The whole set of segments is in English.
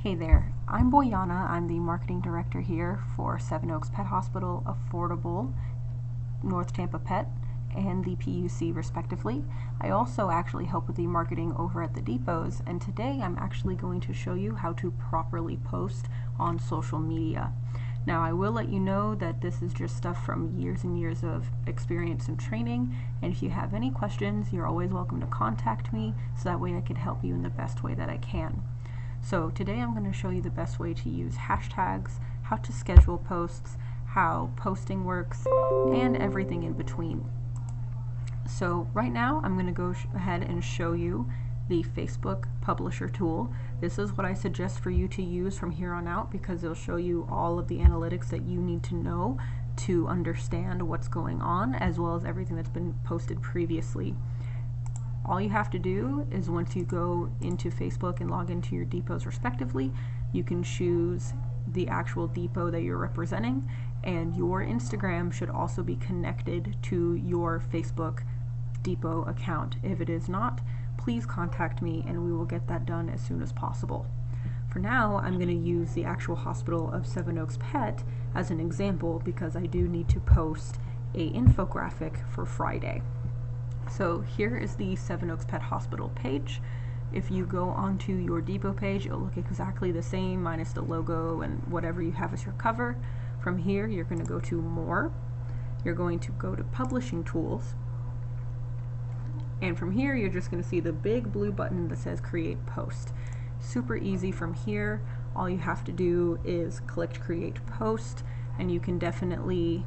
Hey there, I'm Boyana. I'm the marketing director here for Seven Oaks Pet Hospital, Affordable, North Tampa Pet, and the PUC respectively. I also actually help with the marketing over at the depots, and today I'm actually going to show you how to properly post on social media. Now, I will let you know that this is just stuff from years and years of experience and training, and if you have any questions, you're always welcome to contact me so that way I can help you in the best way that I can. So today I'm going to show you the best way to use hashtags, how to schedule posts, how posting works, and everything in between. So right now I'm going to go ahead and show you the Facebook Publisher tool. This is what I suggest for you to use from here on out because it'll show you all of the analytics that you need to know to understand what's going on, as well as everything that's been posted previously. All you have to do is once you go into Facebook and log into your depots respectively, you can choose the actual depot that you're representing, and your Instagram should also be connected to your Facebook depot account. If it is not, please contact me and we will get that done as soon as possible. For now, I'm going to use the actual hospital of Seven Oaks Pet as an example because I do need to post an infographic for Friday. So here is the Seven Oaks Pet Hospital page. If you go onto your depot page, it'll look exactly the same minus the logo and whatever you have as your cover. From here, you're going to go to More. You're going to go to Publishing Tools. And from here, you're just going to see the big blue button that says Create Post. Super easy from here. All you have to do is click Create Post, and you can definitely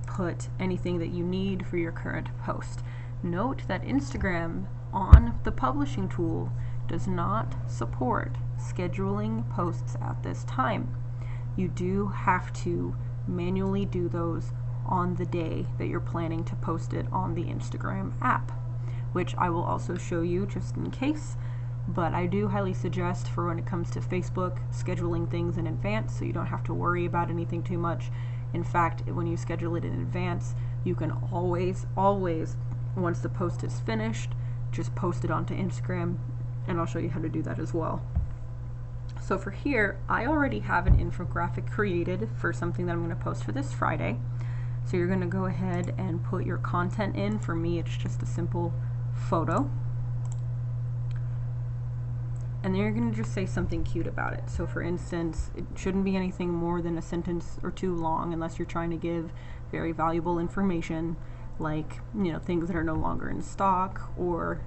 put anything that you need for your current post. Note that Instagram on the publishing tool does not support scheduling posts at this time. You do have to manually do those on the day that you're planning to post it on the Instagram app, which I will also show you just in case, but I do highly suggest for when it comes to Facebook, scheduling things in advance so you don't have to worry about anything too much. In fact, when you schedule it in advance, you can always, once the post is finished, just post it onto Instagram, and I'll show you how to do that as well. So for here, I already have an infographic created for something that I'm going to post for this Friday. So you're going to go ahead and put your content in. For me, it's just a simple photo. And then you're going to just say something cute about it. So for instance, it shouldn't be anything more than a sentence or two long unless you're trying to give very valuable information, like, things that are no longer in stock, or,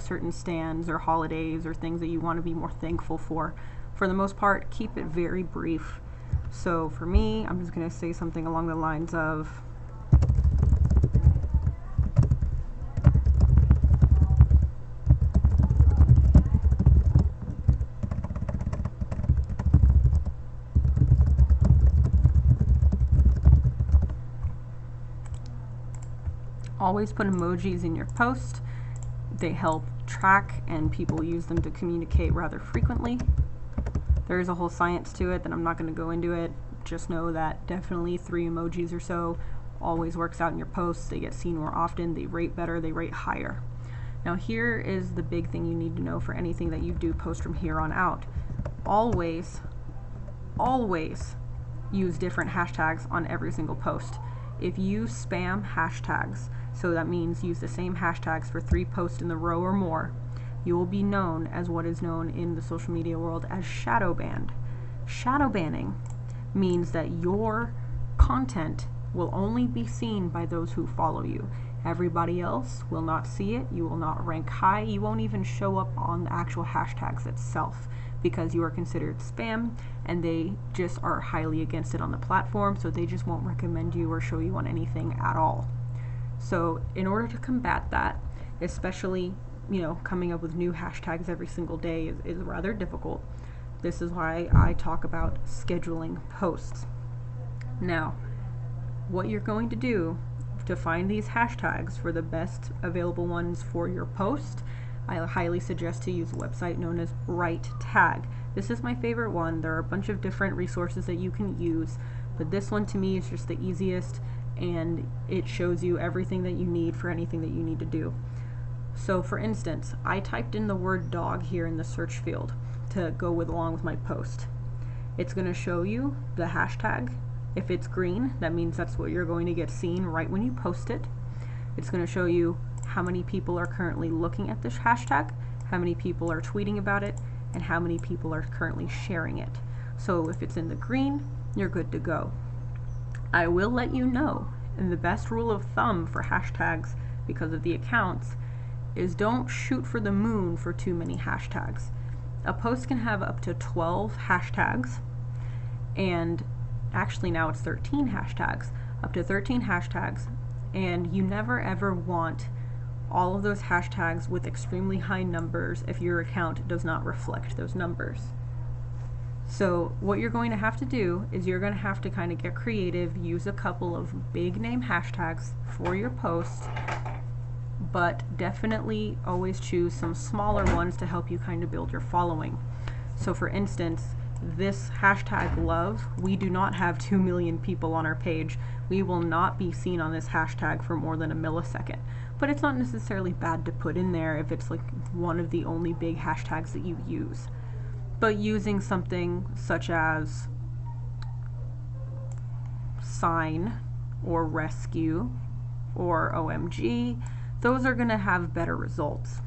certain stands or holidays or things that you want to be more thankful for. For the most part, keep it very brief. So for me, I'm just going to say something along the lines of, always put emojis in your post. They help track and people use them to communicate rather frequently. There's a whole science to it that I'm not going to go into it. Just know that definitely 3 emojis or so always works out in your posts. They get seen more often, they rate better, they rate higher. Now here is the big thing you need to know for anything that you do post from here on out. Always use different hashtags on every single post. If you spam hashtags, so that means use the same hashtags for 3 posts in the row or more, you will be known as what is known in the social media world as shadow banned. Shadow banning means that your content will only be seen by those who follow you. Everybody else will not see it, you will not rank high, you won't even show up on the actual hashtags itself because you are considered spam and they just are highly against it on the platform, so they just won't recommend you or show you on anything at all. So in order to combat that, especially coming up with new hashtags every single day is rather difficult. This is why I talk about scheduling posts. Now, what you're going to do to find these hashtags for the best available ones for your post, I highly suggest to use a website known as WriteTag. This is my favorite one. There are a bunch of different resources that you can use, but this one to me is just the easiest, and it shows you everything that you need for anything that you need to do. So for instance, I typed in the word dog here in the search field. to go along with my post. It's going to show you the hashtag. If it's green, that means that's what you're going to get seen right when you post it. It's going to show you how many people are currently looking at this hashtag, how many people are tweeting about it, and how many people are currently sharing it. So if it's in the green, you're good to go. I will let you know, and the best rule of thumb for hashtags, because of the accounts, is don't shoot for the moon for too many hashtags. A post can have up to 12 hashtags, and actually now it's 13 hashtags, up to 13 hashtags, and you never ever want all of those hashtags with extremely high numbers if your account does not reflect those numbers. So what you're going to have to do is you're going to have to kind of get creative, use a couple of big name hashtags for your post, but definitely always choose some smaller ones to help you kind of build your following. So for instance, this hashtag love, we do not have 2 million people on our page. We will not be seen on this hashtag for more than a millisecond. But it's not necessarily bad to put in there if it's like one of the only big hashtags that you use. But using something such as sign or rescue or OMG, those are going to have better results.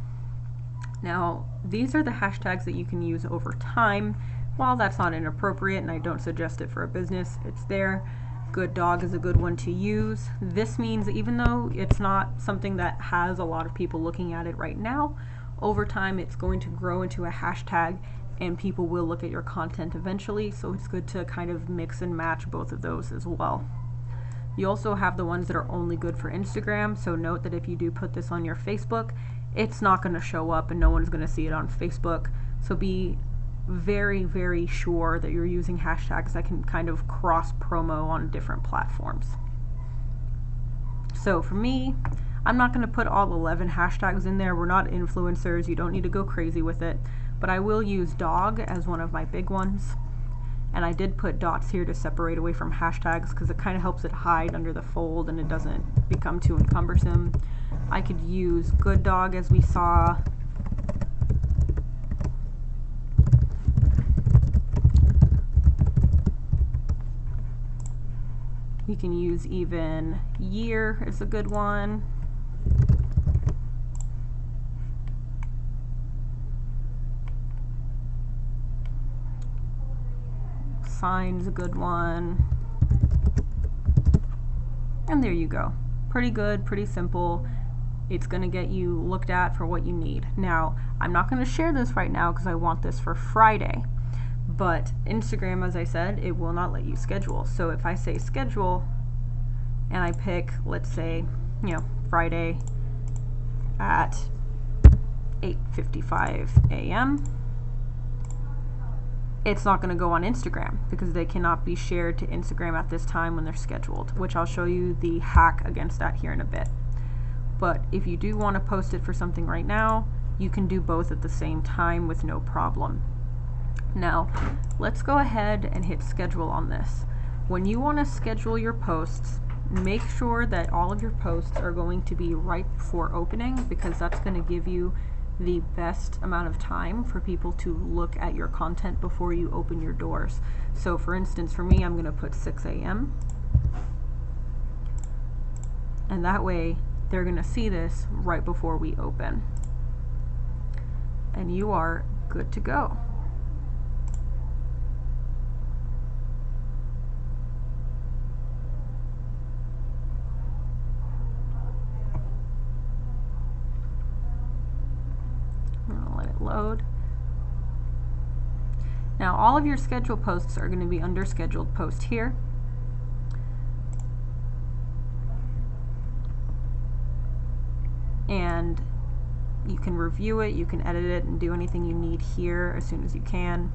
Now, these are the hashtags that you can use over time. While that's not inappropriate and I don't suggest it for a business, it's there. Good dog is a good one to use. This means even though it's not something that has a lot of people looking at it right now, over time it's going to grow into a hashtag and people will look at your content eventually, so it's good to kind of mix and match both of those as well. You also have the ones that are only good for Instagram, so note that if you do put this on your Facebook, it's not going to show up and no one's going to see it on Facebook. So be very, very sure that you're using hashtags that can kind of cross promo on different platforms. So for me, I'm not going to put all 11 hashtags in there. We're not influencers. You don't need to go crazy with it. But I will use dog as one of my big ones. And I did put dots here to separate away from hashtags because it kind of helps it hide under the fold and it doesn't become too cumbersome. I could use good dog as we saw. You can use even year is a good one. Sign's a good one. And there you go. Pretty good, pretty simple. It's going to get you looked at for what you need. Now, I'm not going to share this right now because I want this for Friday. But Instagram, as I said, it will not let you schedule. So if I say schedule and I pick, let's say, Friday at 8:55 a.m., it's not going to go on Instagram because they cannot be shared to Instagram at this time when they're scheduled, which I'll show you the hack against that here in a bit. But if you do want to post it for something right now, you can do both at the same time with no problem. Now, let's go ahead and hit schedule on this. When you want to schedule your posts, make sure that all of your posts are going to be right before opening because that's going to give you the best amount of time for people to look at your content before you open your doors. So for instance, for me, I'm going to put 6 a.m. and that way they're going to see this right before we open. And you are good to go. Load. Now all of your scheduled posts are going to be under scheduled post here. And you can review it, you can edit it and do anything you need here as soon as you can.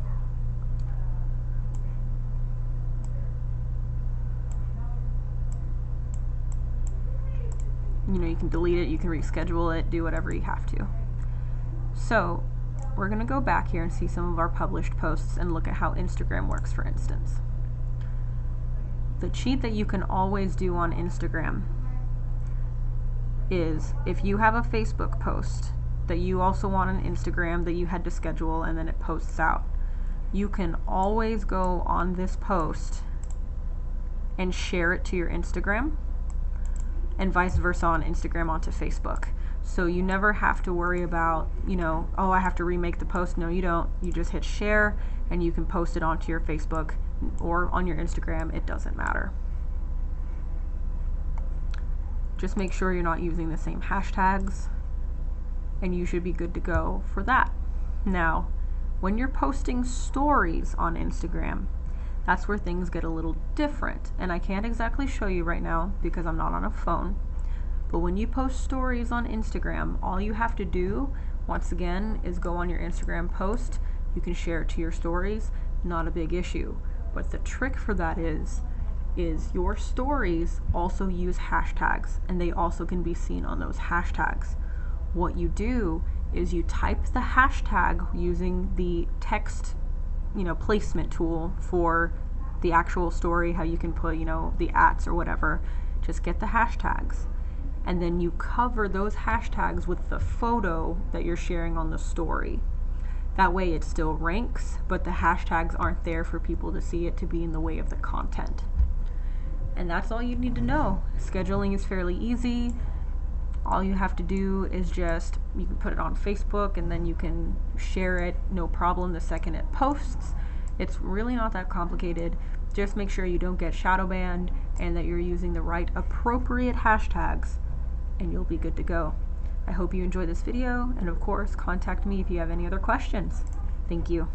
You can delete it, you can reschedule it, do whatever you have to. So we're going to go back here and see some of our published posts and look at how Instagram works, for instance. The cheat that you can always do on Instagram is if you have a Facebook post that you also want on Instagram that you had to schedule, and then it posts out. You can always go on this post and share it to your Instagram, and vice versa on Instagram onto Facebook. So you never have to worry about, oh, I have to remake the post. No, you don't. You just hit share and you can post it onto your Facebook or on your Instagram. It doesn't matter. Just make sure you're not using the same hashtags, and you should be good to go for that. Now, when you're posting stories on Instagram, that's where things get a little different, and I can't exactly show you right now because I'm not on a phone. But when you post stories on Instagram, all you have to do, once again, is go on your Instagram post. You can share it to your stories, not a big issue. But the trick for that is your stories also use hashtags, and they also can be seen on those hashtags. What you do is you type the hashtag using the text, placement tool for the actual story, how you can put, the @ or whatever. Just get the hashtags, and then you cover those hashtags with the photo that you're sharing on the story. That way it still ranks, but the hashtags aren't there for people to see it to be in the way of the content. And that's all you need to know. Scheduling is fairly easy. All you have to do is you can put it on Facebook, and then you can share it, no problem, the second it posts. It's really not that complicated. Just make sure you don't get shadow banned and that you're using the right appropriate hashtags, and you'll be good to go. I hope you enjoyed this video, and of course, contact me if you have any other questions. Thank you.